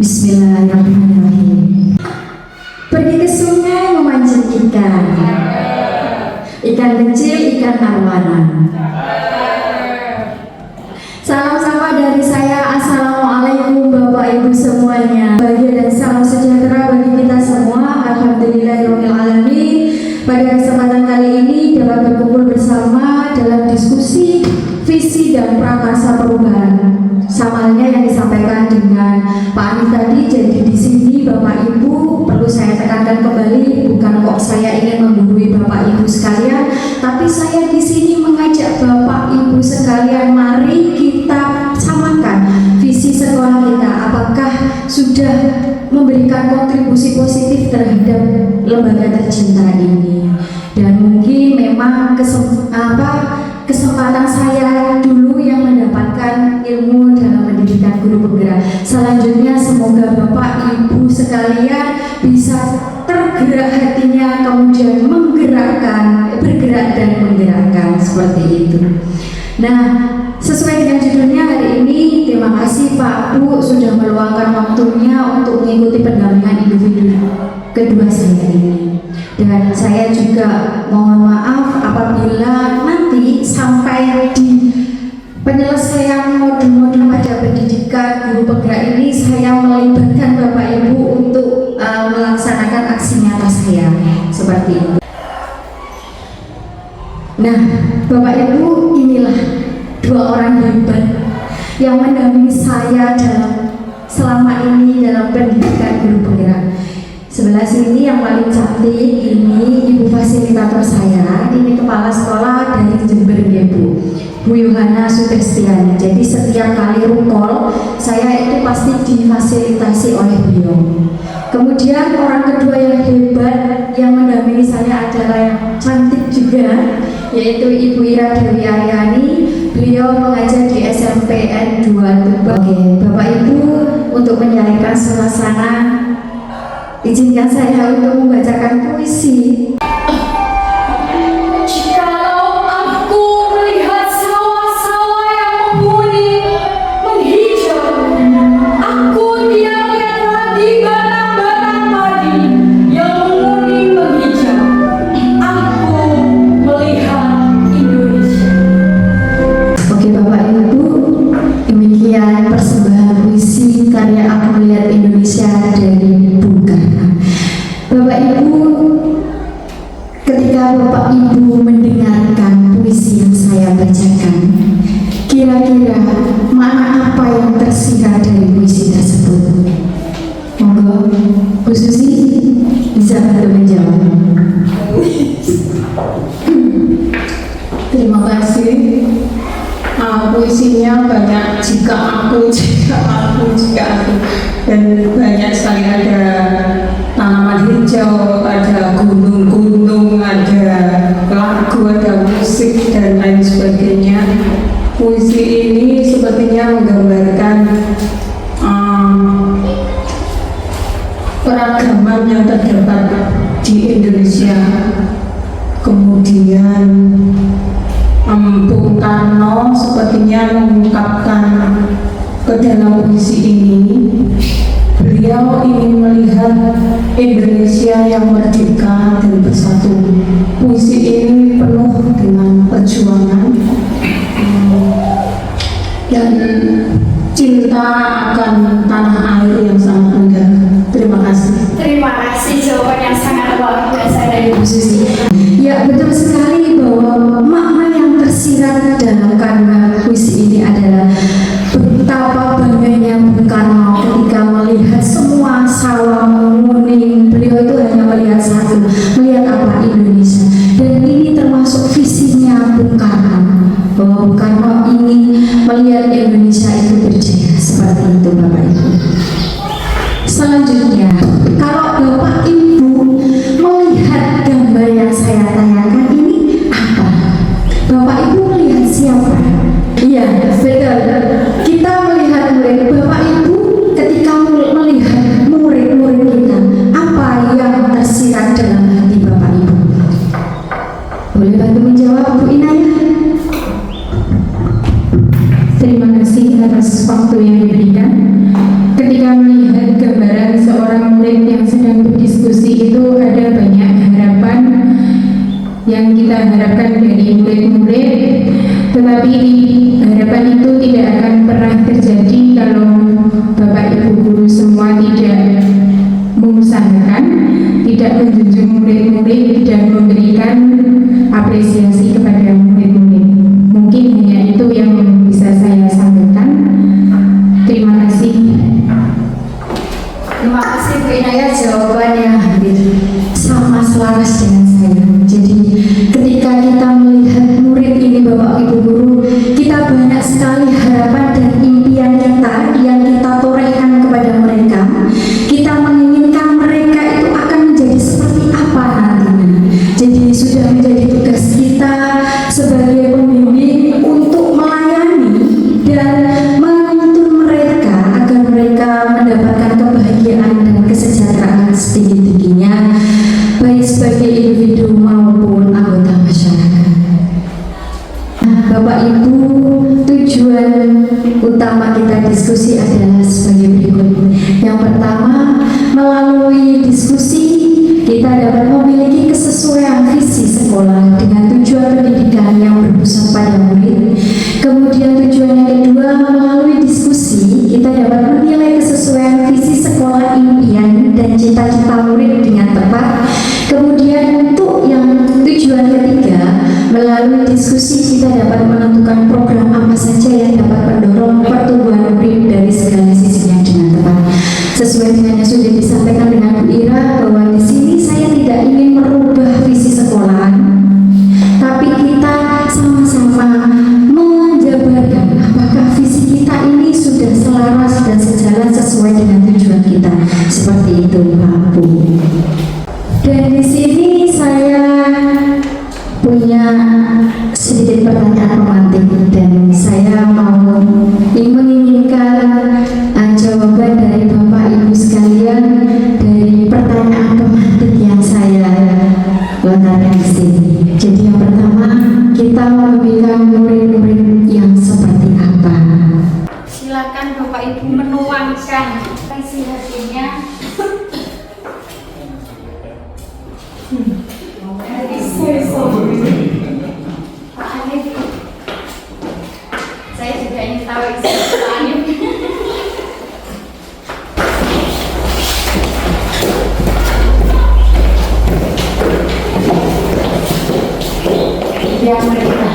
Bismillahirrahmanirrahim. Pergi ke sungai memancing ikan. Ikan kecil, ikan arwana. Salam sapa dari saya. Assalamualaikum Bapak Ibu semuanya. Bahagia dan salam sejahtera bagi kita semua. Alhamdulillahirabbil alamin. Pada kesempatan kali ini dapat berkumpul bersama dalam diskusi visi dan prakarsa perubahan. Sama halnya yang disampaikan dengan Pak Anif tadi. Jadi di sini Bapak Ibu perlu saya tekankan kembali, bukan kok saya ingin menggurui Bapak Ibu sekalian, tapi saya di sini mengajak Bapak Ibu sekalian, mari kita samakan visi sekolah kita. Apakah sudah memberikan kontribusi positif terhadap lembaga tercinta ini? Dan mungkin memang kesempatan saya dulu yang mendapatkan ilmu dalam pendidikan guru penggerak. Selanjutnya semoga Bapak Ibu sekalian bisa tergerak hatinya, kemudian bergerak dan menggerakkan seperti itu. Nah, sesuai dengan judulnya hari ini, terima kasih Pak Bu sudah meluangkan waktunya untuk mengikuti pendampingan individu kedua saya ini. Dan saya juga mohon maaf apabila nanti sampai di penyelesaian modul-modul pada pendidikan guru penggerak ini saya melibatkan Bapak Ibu untuk melaksanakan aksi nyata saya seperti itu. Nah, Bapak Ibu, inilah dua orang hebat yang mendampingi saya selama ini dalam pendidikan guru penggerak. Sebelah sini yang paling cantik ini ibu fasilitator saya, ini kepala sekolah dari Jember ya Bu Yohana Sutestiani. Jadi setiap kali rukol saya itu pasti difasilitasi oleh beliau. Kemudian orang kedua yang hebat yang mendampingi saya adalah yang cantik juga, yaitu Ibu Ira Dewi Aryani. Beliau mengajar di SMPN 2 Tuban. Oke, Bapak Ibu, untuk menyalakan suasana, izinkan saya untuk membacakan puisi. Jikalau aku melihat sawah-sawah yang menguning, menghijau, aku tidak melihat lagi batang-batang padi yang menguning, menghijau. Aku melihat Indonesia. Oke Bapak Ibu, demikian persembahan puisi karya Aku Melihat Indonesia dari Bung Karno. Bapak Ibu, ketika Bapak Ibu mendengarkan puisi yang saya bacakan, kira-kira mana apa yang tersirat dari puisi tersebut? Monggo, Bu Susi bisa bantu menjawab. Terima kasih. Puisinya banyak, jika aku, dan banyak sekali. Ada tanaman hijau, ada gunung-gunung, ada lagu, ada musik, dan lain sebagainya. Puisi ini sepertinya menggambarkan keragaman yang terdapat di Indonesia. Kemudian Bung Karno sepertinya mengungkapkan ke dalam puisi ini, beliau ingin melihat Indonesia yang merdeka dan bersatu. Puisi ini penuh dengan perjuangan dan cinta akan tanah air yang sangat mendalam. Terima kasih. Terima kasih, jawaban yang sangat luar biasa dari Bu Susi. Ya, betul sekali bahwa makna yang tersirat dalam karya puisi ini adalah betapa bangganya Bung Karno ketika melihat semua sawah menguning. Beliau itu hanya melihat satu, melihat apa? Indonesia. Dan ini termasuk visinya Bung Karno, bahwa Bung Karno ingin melihat Indonesia itu berjaya. Seperti itu Bapak Ibu. Selanjutnya, kalau Bapak Ibu melihat gambar yang saya tayangkan ini apa? Bapak Ibu melihat siapa? Iya, betul. Kita melihat murid. Bapak Ibu ketika melihat murid-murid kita, apa yang tersirat dalam hati Bapak Ibu? Boleh bantu menjawab Bu Inayah? Terima kasih atas waktu yang diberikan. Ketika melihat para murid yang sedang berdiskusi itu ada banyak harapan yang kita harapkan dari murid-murid, tetapi harapan itu tidak akan pernah terjadi kalau Bapak Ibu guru semua tidak mengusahakan, tidak menjunjung murid-murid dan memberikan apresiasi kepada murid-murid. Mungkin hanya itu yang bisa saya sampaikan. Terima kasih. Terima kasih Bu Inaya, jawabannya hampir sama selaras dengan saya. Jadi ketika kita melihat murid ini Bapak Ibu guru, kita banyak sekali harapan dan impian kita yang kita torehkan kepada mereka. Kita menginginkan mereka itu akan menjadi seperti apa nantinya. Jadi sudah menjadi tugas kita sebagai pembimbing untuk melayani dan menuntun mereka agar mereka mendapatkan kebahagiaan dan kesejahteraan setinggi-tingginya, baik sebagai individu maupun anggota masyarakat. Bapak Ibu, tujuan utama kita diskusi adalah sebagai berikut. Yang pertama, melalui diskusi kita dapat memiliki kesesuaian visi sekolah dengan tujuan pendidikan yang berpusat pada murid. Kemudian tujuan yang kedua, melalui diskusi kita dapat menilai kesesuaian visi sekolah, impian dan cita-cita murid dengan tepat. Kemudian untuk yang tujuan ketiga, melalui diskusi kita dapat menentukan program apa saja yang dapat mendorong pertumbuhan murid dari segala sisinya dengan tepat. Sesuai dengan yang sudah disampaikan dengan Bu Ira, bahwa di sini saya tidak ingin merubah visi sekolahan, tapi kita sama-sama menjabarkan apakah visi kita ini sudah selaras dan sejalan sesuai dengan tujuan kita. Seperti itu, Pak Bu. Dan di sini saya punya sedikit pertanyaan romantik dan saya mau menginginkan jawaban dari Bapak Ibu sekalian dari pertanyaan romantik yang saya lontarkan di sini. Jadi yang pertama, kita memiliki murid-murid yang seperti apa? Silakan Bapak Ibu menuangkan isi hatinya. Pak Anif, saya juga ingin tahu isi Pak Anif. Yang mereka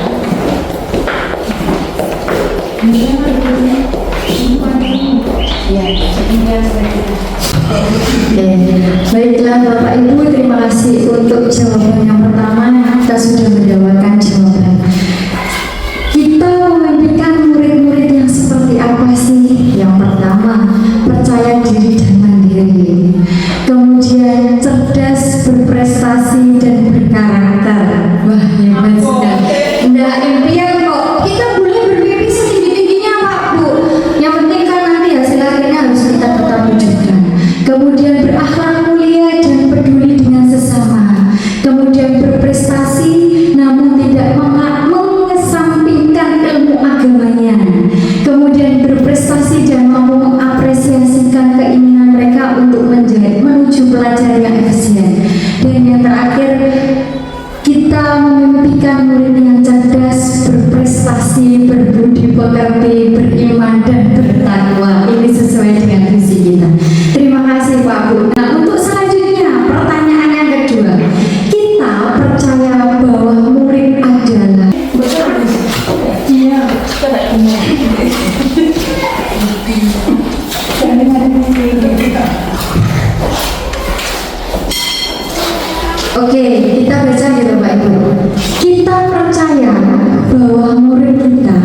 baiklah Bapak Ibu, terima kasih untuk jawaban yang pertama. Kita sudah mendapatkan jawaban. Kita memimpikan murid-murid yang seperti apa sih? Yang pertama, percaya diri dan mandiri. Kemudian cerdas, berprestasi dan berkarakter. Wah, hebat sekali. Enggak impian kok. Kita boleh bermimpi setinggi-tingginya Pak Bu. Yang penting kan nanti hasil akhirnya harus kita tetap wujudkan. Kemudian berakhlak mulia dan peduli dengan sesama. Kemudian berprestasi namun tidak mengesampingkan ilmu agamanya. Kemudian berprestasi dan mampu mengapresiasikan keinginan mereka untuk menuju pelajaran yang efisien. Dan yang terakhir, kita memimpikan murid yang cerdas, berprestasi, berbudi pekerti, beriman dan bertakwa. Ini sesuai dengan visi kita. Terima kasih Pak Bu. Nah, untuk selanjutnya, pertanyaan yang kedua, kita percaya bahwa murid adalah Oke, kita baca gitu Pak Ibu. Kita percaya bahwa murid kita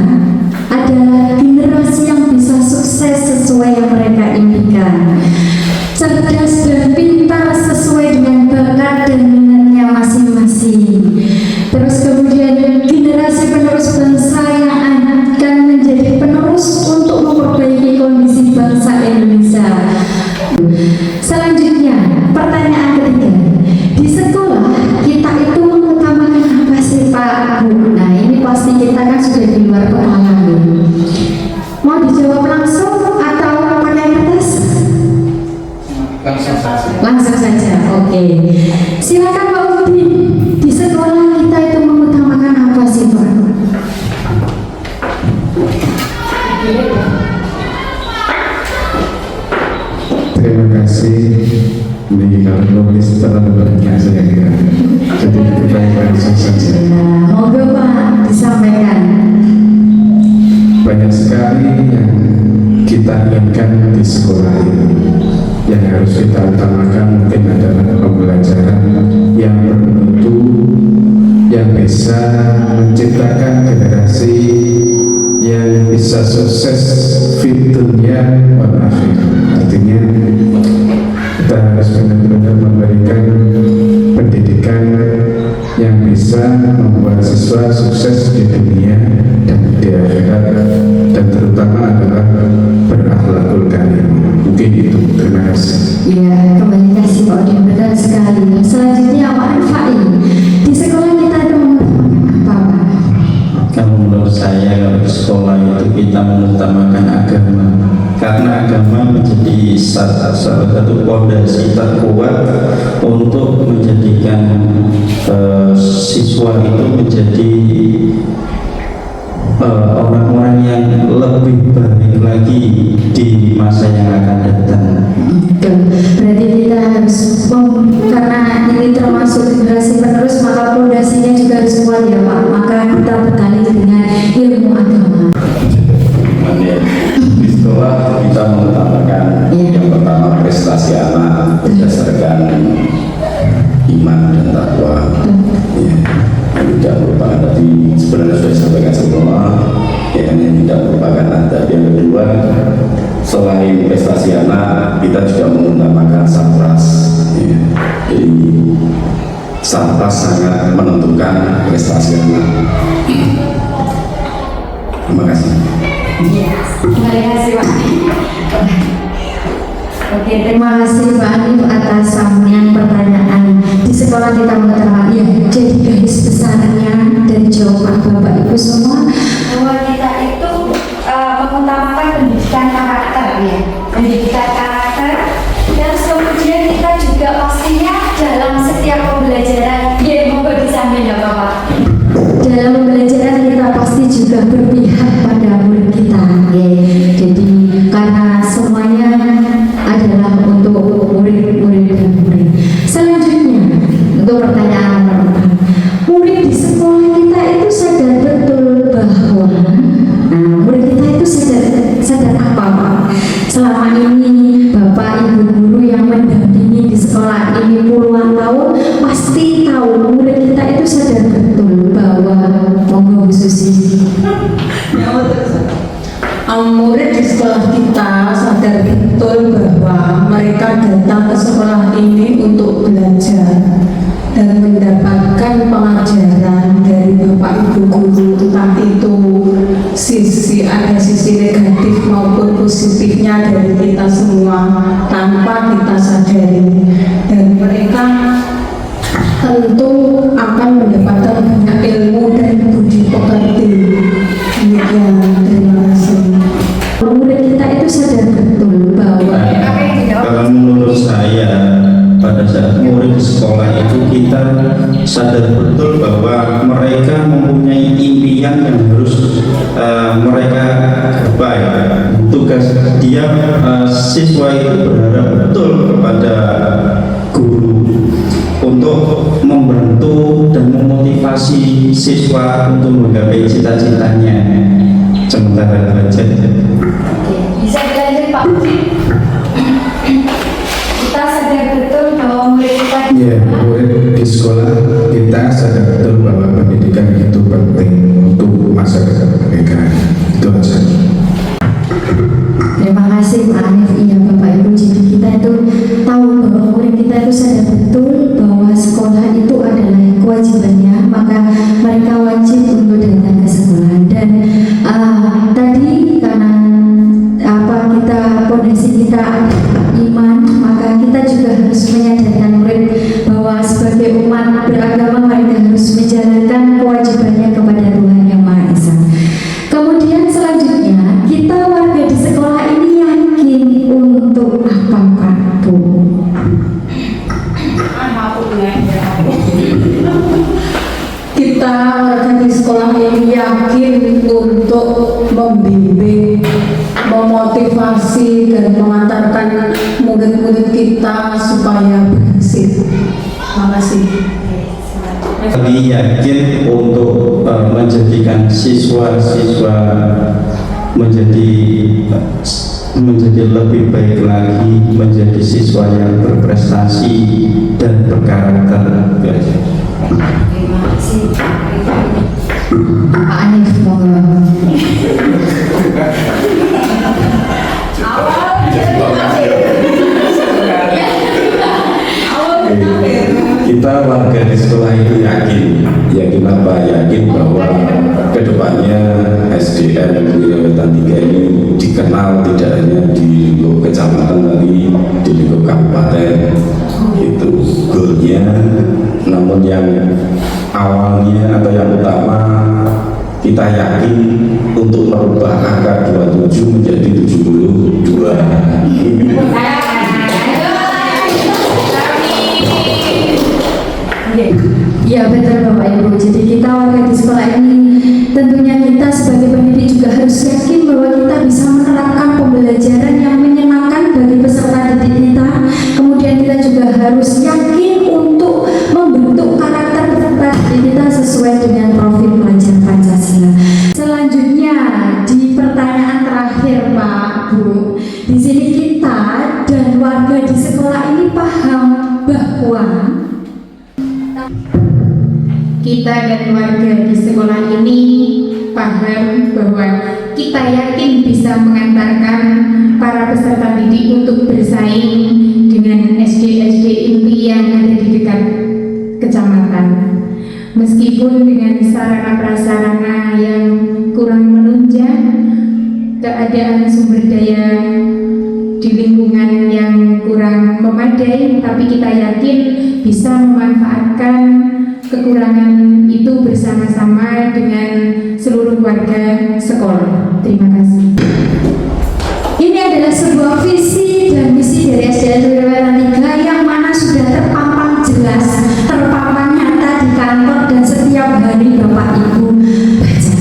adalah generasi yang bisa sukses sesuai yang mereka impikan, cerdas dan pintar sesuai dengan bakat dan minatnya masing-masing. Terus kemudian generasi penerus bangsa yang akan menjadi penerus untuk memperbaiki kondisi bangsa Indonesia. Selanjutnya, pertanyaan ketiga. Di sekolah kita itu mengutamakan apa sih Pak Bu? Nah, ini pasti kita kan Oke, silakan Pak Udin. Di sekolah kita itu mengutamakan apa sih Pak? Terima kasih. Ini kalau nulis terlalu banyak saya kira. Jadi kita langsung saja. Nah, monggo Pak disampaikan. Banyak sekali yang kita inginkan di sekolah ini. Yang harus kita utamakan mungkin adalah pembelajaran yang bermutu, yang bisa menciptakan generasi yang bisa sukses fit dunia wal akhirah. Artinya kita harus benar-benar memberikan pendidikan yang bisa membuat siswa sukses di dunia dan di akhirat, dan terutama adalah berakhlakul karim. Mungkin itu. Terima kasih. Iya, kembali kasih Pak Udin, benar sekali. Selanjutnya Pak Rifai. Di sekolah kita itu mengutamakan apa Pak? Kalau menurut saya, kalau di sekolah itu kita mengutamakan agama, karena agama menjadi salah satu pondasi terkuat untuk menjadikan siswa itu menjadi orang-orang yang lebih baik lagi di masa yang akan datang. Berarti kita harus karena ini termasuk generasi penerus, maka pondasinya juga harus kuat ya Pak. Maka kita bekali dengan ilmu agama. Di sekolah kita mengutamakan yang pertama prestasi anak berdasarkan iman dan takwa. Yang tidak merupakan, tadi sebenarnya sudah disampaikan semua, yang tidak merupakan adab. Yang kedua, selain prestasi anak, kita juga mengutamakan sarpras. Jadi sarpras sangat menentukan prestasi anak. Terima kasih. Terima kasih Pak. Oke, terima kasih Pak Hanif atas sambungan pertanyaan. Di sekolah kita mengutamakan ya, jadi garis besarnya dari jawaban Bapak Ibu semua Bahwa kita itu mengutamakan pendidikan karakter ya, pendidikan karakter, dan kemudian kita juga pastinya dalam setiap pembelajaran, ya monggo disambil ya Bapak. dalam pembelajaran kita pasti juga berpihak pada murid kita ya. Jadi karena semuanya adalah untuk murid-murid dan murid. Selanjutnya untuk pertanyaan nomor 4, murid di sekolah kita itu sadar betul bahwa murid kita itu sadar apa Pak? Selama ini Bapak Ibu guru yang mendampingi di sekolah ini puluhan tahun pasti tahu murid kita itu sadar betul bahwa monggo Bu Susi. Murid di sekolah kita sadar betul bahwa mereka datang ke sekolah ini untuk belajar dan mendapatkan pengajaran dari Bapak Ibu guru, entah itu ada sisi negatif maupun positifnya dari kita semua tanpa kita sadari, dan mereka tentu akan mendapatkan banyak ilmu dan budi pekerti. Demikian, terima kasih. Murid kita itu sadar betul bahwa Kalau menurut saya, pada saat murid di sekolah itu kita sadar betul bahwa mereka mempunyai impian yang harus mereka gapai. Tugas dia siswa itu berharap betul kepada guru untuk membantu dan memotivasi siswa untuk menggapai cita-citanya. Sementara belajar. Bisa dilanjut Pak Udin. Kita sadar betul bahwa murid kita Ya, murid di sekolah kita sadar betul bahwa pendidikan itu penting untuk masa depan mereka. Itu aja. terima kasih Pak Hanif. Iya Bapak Ibu, jadi kita itu tahu bahwa murid kita itu sadar betul bahwa sekolah itu adalah kewajibannya, maka mereka wajib untuk datang ke sekolah. Dan tadi karena kita pondasi kita adalah iman, maka kita juga harus menyadarkan murid bahwa sebagai umat beragama mereka harus menjaga memotivasi dan mengantarkan murid-murid kita supaya berhasil. Terima kasih. Kami yakin untuk menjadikan siswa-siswa menjadi lebih baik lagi, menjadi siswa yang berprestasi dan berkarakter. Terima kasih. Pak Anif, monggo. Kita warga di sekolah itu yakin apa? Yakin bahwa kedepannya SDN Wetan 3 ini dikenal tidak hanya di lingkup kecamatan tapi di lingkup kabupaten. Itu goalnya. Namun yang awalnya atau yang utama, kita yakin untuk merubah angka 27 menjadi 72. Ya betul Bapak Ibu. Jadi kita warga di sekolah ini tentunya kita sebagai pendidik juga harus yakin bahwa kita bisa menerapkan pembelajaran yang menyenangkan bagi peserta didik kita. Kemudian kita juga harus yakin untuk membentuk karakter peserta didik kita sesuai dengan profil pelajar Pancasila. Selanjutnya di pertanyaan terakhir Pak Bu, di sini kita dan warga di sekolah ini paham bahwa Kita dan warga di sekolah ini paham bahwa kita yakin bisa mengantarkan para peserta didik untuk bersaing dengan SD-SD inti yang ada di dekat kecamatan. Meskipun dengan sarana prasarana yang kurang menunjang, keadaan sumber daya di lingkungan yang kurang memadai, tapi kita yakin bisa memanfaatkan kekurangan itu bersama-sama dengan seluruh warga sekolah. Terima kasih. ini adalah sebuah visi dan misi dari SDN Wetan 3 yang mana sudah terpampang jelas, terpampang nyata di kantor dan setiap hari Bapak Ibu baca.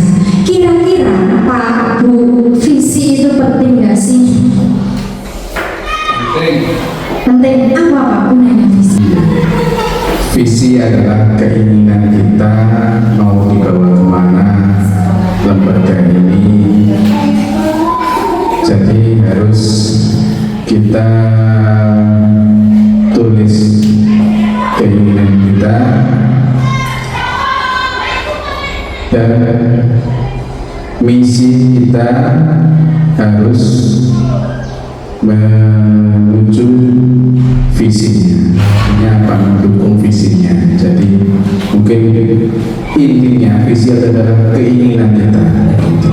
Kira-kira Pak Bu, visi itu penting nggak sih? Penting apa Pak gunanya visi? Visi adalah keinginan kita mau dibawa kemana lembaga ini. Jadi harus kita tulis keinginan kita dan misi kita harus menuju visinya. Ini apa? Mendukung visinya. Jadi mungkin intinya visi adalah keinginan kita gitu.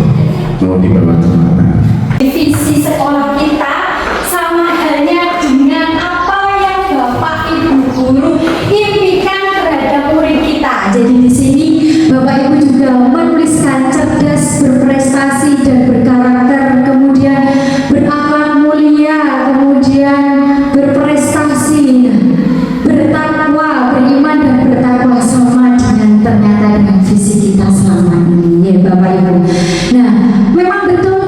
Mau dibawa kemana. Visi sekolah kita sama halnya dengan apa yang Bapak Ibu guru impikan terhadap murid kita. Jadi di sini Bapak Ibu juga menuliskan cerdas, berprestasi dan berkarakter, kemudian berakhlak mulia, kemudian berprestasi, bertakwa, beriman dan bertakwa sama dengan ternyata dengan visi kita selama ini ya Bapak Ibu. Nah, memang betul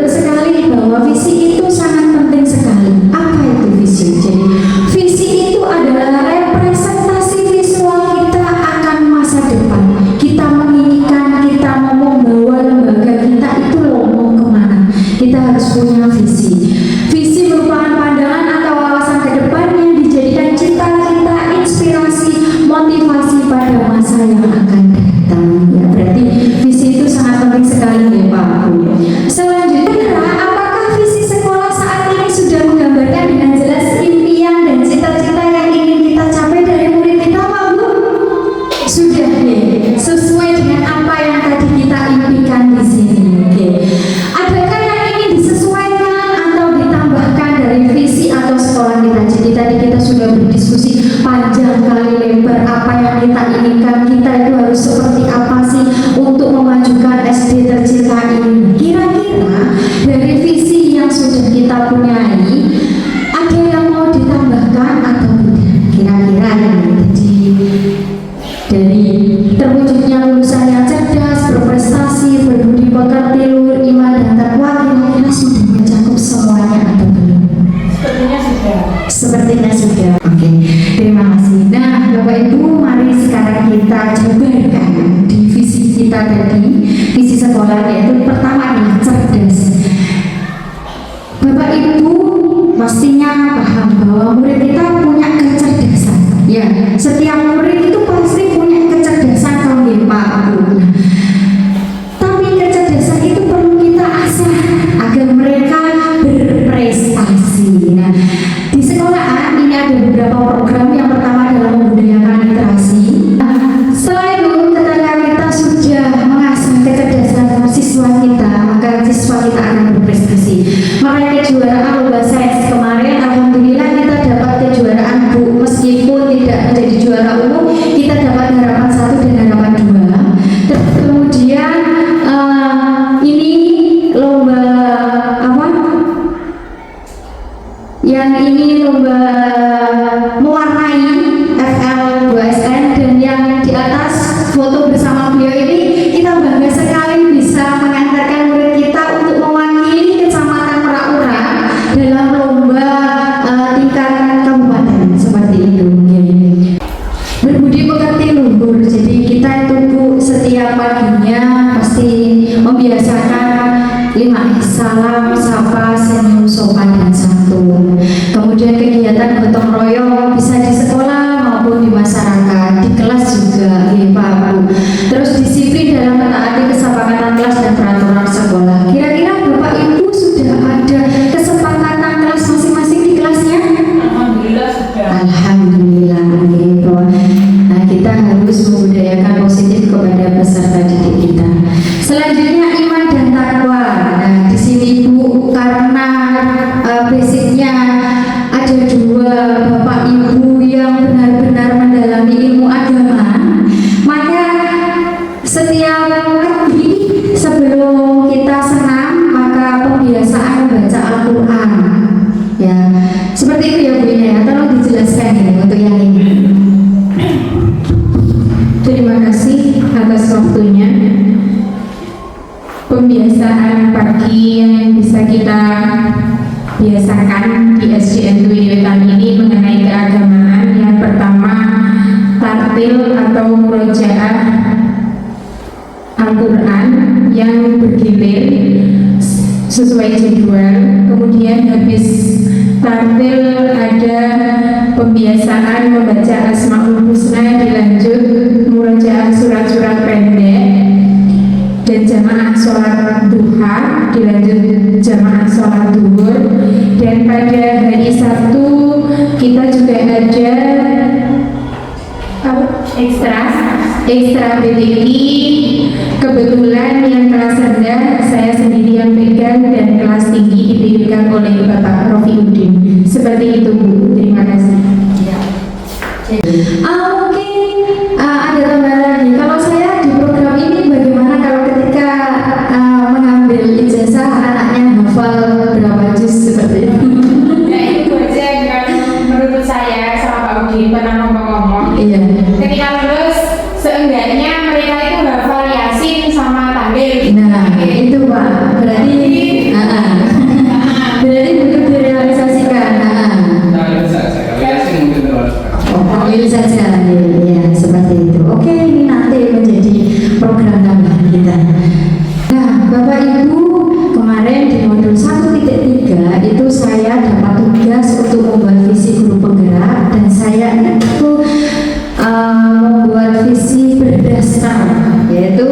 sekali bahwa visi itu sangat penting sekali. Apa itu visi? Jadi visi itu adalah representasi visual kita akan masa depan. Kita menginginkan, kita mau membawa lembaga kita itu loh mau kemana. Kita harus punya visi. Visi merupakan pandangan atau wawasan ke depan yang dijadikan cita-cita, inspirasi, motivasi pada masa yang akan datang. Ya, berarti visi itu sangat penting sekali ya Pak Bu. Selanjutnya, apakah visi sekolah saat ini sudah menggambarkan dengan jelas impian dan cita-cita yang ingin kita capai dari murid kita Pak Bu? Sudah nih, sesuai dengan apa yang tadi kita impikan di sini. Oke. Adakah yang ingin disesuaikan atau ditambahkan dari visi atau sekolah kita? Jadi tadi kita sudah berdiskusi panjang kali lebar apa yang kita inginkan, kita itu harus seperti apa sih untuk memajukan SD tercinta ini. Kira-kira dari visi yang sudah kita punyai ada yang mau ditambahkan atau tidak? Kira-kira yang tadi dari terwujudnya lulusan yang cerdas, berprestasi, berbudi pekerti, luhur, iman dan takwa, kira-kira sudah mencakup semuanya Sepertinya sudah. Oke, terima kasih. Nah, Bapak Ibu, mari sekarang kita jabarkan di visi kita tadi, visi sekolah, yaitu pertama adalah cerdas. Bapak Ibu pastinya paham bahwa murid kita punya kecerdasan. Ya, setiap murid itu pasti punya kecerdasan, kalau Pak Bu. Tapi kecerdasan itu perlu kita asah agar mereka berprestasi. Nah, di sekolahan ini ada beberapa program. Yang pertama adalah membudayakan literasi. Setelah itu, ketika kita sudah mengasah kecerdasan siswa kita, maka siswa kita akan berprestasi. Maka kejuaraan lomba sains kemarin, alhamdulillah kita dapat kejuaraan Bu. Meskipun tidak menjadi juara umum, kita dapat harapan 1 dan harapan 2. Terus kemudian ini lomba apa? Yang ini lomba mewarnai FL2SN, dan yang di atas foto bersama beliau ini kita bangga sekali bisa mengantarkan murid kita untuk mewakili Kecamatan Merak-Ura dalam lomba tingkat kabupaten seperti itu. Berbudi pekerti luhur, jadi kita itu Bu setiap paginya pasti membiasakan 5 salam, sapa, senyum, sopan, dan santun. Kemudian kegiatan gotong royong bisa di sekolah maupun di masyarakat, di kelas juga, ya Pak Bu. Terus disiplin dalam mentaati kesepakatan kelas dan peraturan sekolah. Kira-kira Bapak Ibu sudah ada kesepakatan kelas masing-masing di kelasnya? Alhamdulillah sudah. Alhamdulillah. Gitu. Nah, kita harus membudayakan positif kepada peserta didik kita. Selanjutnya iman dan takwa. Nah, di sini Bu, karena basicnya ada 2 Bapak Ibu yang benar-benar mendalami ilmu agama, maka setiap pagi sebelum kita senam, maka pembiasaan membaca Al-Quran. Ya, seperti itu ya Bu ya. Tolong dijelaskan ya untuk yang ini. Terima kasih atas waktunya. Pembiasaan pagi yang bisa kita biasakan di SDN Tujuan ini mengenai keagamaan. Yang pertama, tartil atau murojaah Al-Quran yang bergilir sesuai jadwal. Kemudian habis tartil ada pembiasaan membaca Asmaul Husna, dilanjut murojaah surat-surat pendek dan jamaah sholat duha, dilanjut jamaah sholat duhur. Dan pada hari Sabtu kita juga ada ekstra BTI. Kebetulan yang kelas rendah saya sendiri yang pegang, dan kelas tinggi dipegang oleh Bapak Rofiuddin. Seperti itu Bu, terima kasih. Mungkin ada tambahan lagi. Kalau saya di program ini bagaimana kalau ketika mengambil ijazah anaknya hafal berapa juz seperti itu? Ya itu aja kan menurut saya sama Pak Udin pernah ngomong-ngomong. Iya. Ketika lulus seenggaknya mereka itu hafal Yasin sama tahlil. Nah, itu Pak. Berarti berarti butuh direalisasikan. Tahlil saja, ya, seperti itu. Oke, ini nanti menjadi program tambahan kita. Nah, Bapak Ibu, kemarin di modul 1.3 itu saya dapat tugas untuk membuat visi guru penggerak, dan saya itu membuat visi berdasar, yaitu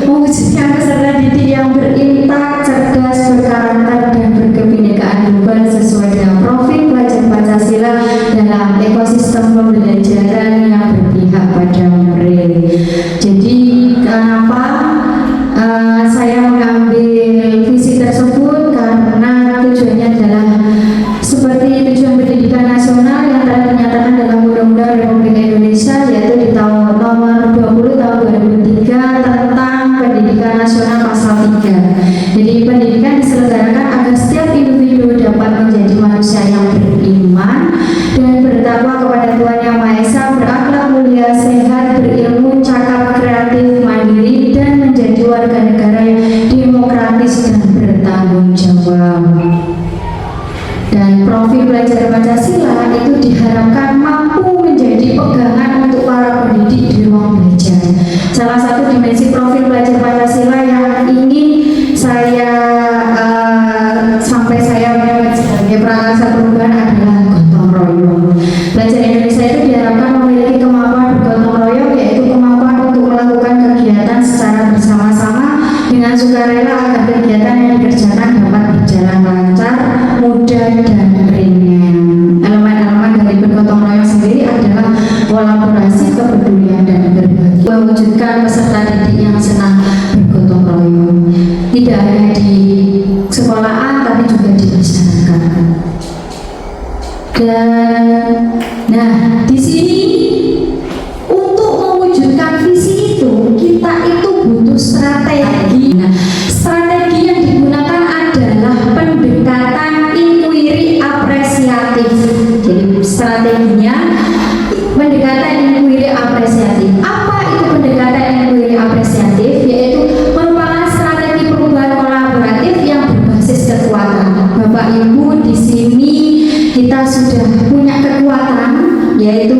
mewujudkan peserta didik yang berintak, cerdas, berkarakter, dan berkebinekaan global sesuai dengan profil pelajar Pancasila dalam ekosistem pembelajaran yang berpihak pada murid. Jadi kenapa saya mengambil visi tersebut? Karena tujuannya adalah seperti tujuan pendidikan nasional yang telah dinyatakan dalam Undang-Undang Republik Indonesia, yaitu di tahun nomor 20 tahun 2003 tentang pendidikan nasional pasal 3. Jadi pendidikan diselenggarakan agar setiap individu dapat menjadi manusia yang beriman dan bertakwa kepada Tuhan Yang Maha Esa, berakhlak mulia, sehat, berilmu, cakap, kreatif, mandiri, dan menjadi warga negara yang demokratis dan bertanggung jawab. Dan profil belajar Pancasila itu diharapkan mampu menjadi pegangan untuk para pendidik di ruang belajar. Salah satu dimensi profil belajar Pancasila yang ingin saya sampai saya menjabat sebagai perangkat perubahan adalah gotong royong. Belajar Indonesia itu diharapkan memiliki kemampuan bergotong royong, yaitu kemampuan untuk melakukan kegiatan secara bersama-sama dengan sukarela agar kegiatan yang dikerjakan dapat berjalan lancar, mudah, dan ringan. Elemen-elemen dari bergotong royong sendiri adalah kolaborasi, kepedulian, dan berbagi, mewujudkan peserta didik yang senang bergotong royong, tidak hanya di sekolahan tapi juga di masyarakat. Dan nah, di sini untuk mewujudkan visi itu kita itu butuh strategi. Nah, strategi yang digunakan adalah pendekatan inquiry apresiatif. Jadi strateginya pendekatan inquiry apresiatif. Apa itu pendekatan inquiry apresiatif? Yaitu merupakan strategi perubahan kolaboratif yang berbasis kekuatan. Bapak Ibu, di sini kita sudah punya kekuatan, yaitu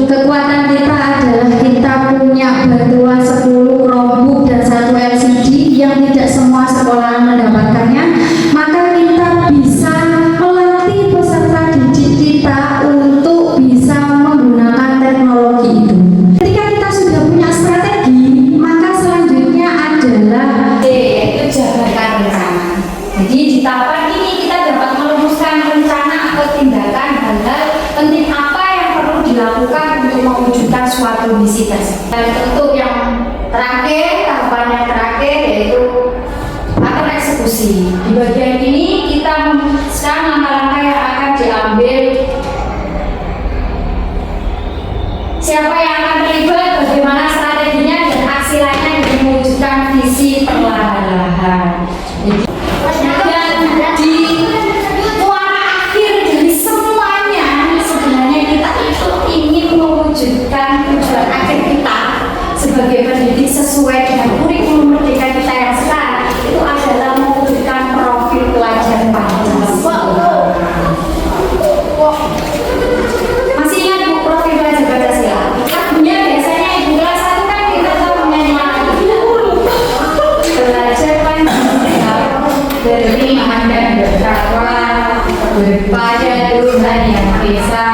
kekuatan kita adalah kita punya bantuan 10 Chromebook dan 1 LCD yang tidak semua sekolah mendapatkannya. Maka kita bisa melatih peserta didik kita untuk bisa menggunakan teknologi itu. Ketika kita sudah punya strategi, maka selanjutnya adalah yaitu jabarkan rencana. Jadi di tahapan ini kita dapat merumuskan rencana atau tindakan hal-hal penting apa yang perlu dilakukan untuk mewujudkan suatu misi tersebut. Dan untuk yang terakhir, tahapan yang terakhir yaitu akan eksekusi. Di bagian ini kita memutuskan langkah-langkah yang akan diambil, siapa yang akan terlibat, bagaimana strateginya, dan aksi lainnya yang mewujudkan visi perlahan-lahan. Dan di muara akhir dari semuanya sebenarnya kita itu ingin mewujudkan tujuan akhir kita sebagai pendidik sesuai dengan kurikulum merdeka kita yang sekarang, itu adalah mewujudkan profil pelajar Pancasila. Masih ingat Bu profil pelajar Pancasila? Lagunya biasanya Ibu kelas 1 kan kita tahu menyanyi lagu belajar Pancasila, beriman dan bertakwa kepada Tuhan yang Esa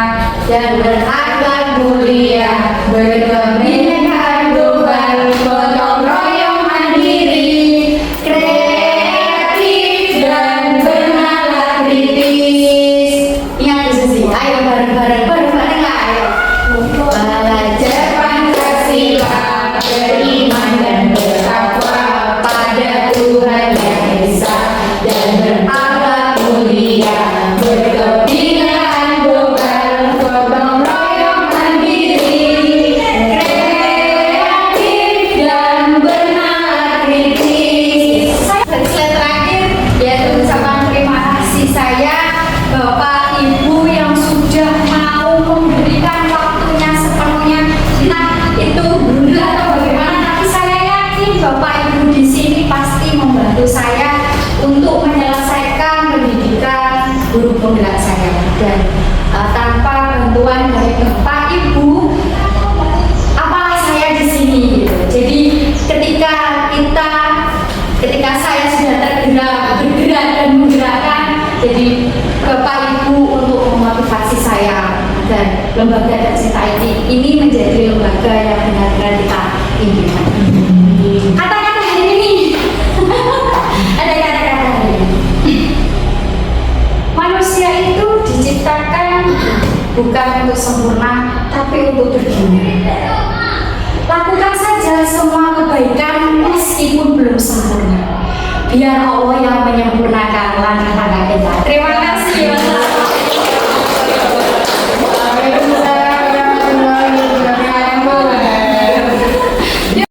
dan berakhlak mulia, berkebinekaan global, gotong royong mandiri, kreatif dan bernalar kritis. Ingat Bu Susi, ayo bareng-bareng lah, ayo. Belajar Pancasila, beriman dan bertakwa pada Tuhan yang Esa dan berakhlak mulia, berkebinekaan global, gotong royong mandiri, kreatif dan bernalar kritis. Slide terakhir yaitu ucapan terima kasih saya Bapak Ibu yang sudah mau memberikan waktunya sepenuhnya. Nah, itu benar atau bagaimana? Tapi saya yakin Bapak Ibu di sini pasti membantu saya untuk menyelesaikan pendidikan guru penggerak saya. Dan tanpa bantuan dari Bapak Ibu, apalah saya di sini gitu. Jadi ketika saya sudah bergerak dan menggerakkan, jadi Bapak Ibu untuk memotivasi saya dan lembaga tercinta ini menjadi lembaga yang benar-benar kita impikan. Kata-kata hari ini ada kata-kata hari ini. Manusia itu diciptakan bukan untuk sempurna, tapi untuk berguna. Lakukan saja semua kebaikan meskipun belum sempurna. Biar Allah yang menyempurnakan langkah-langkah kita. Terima kasih.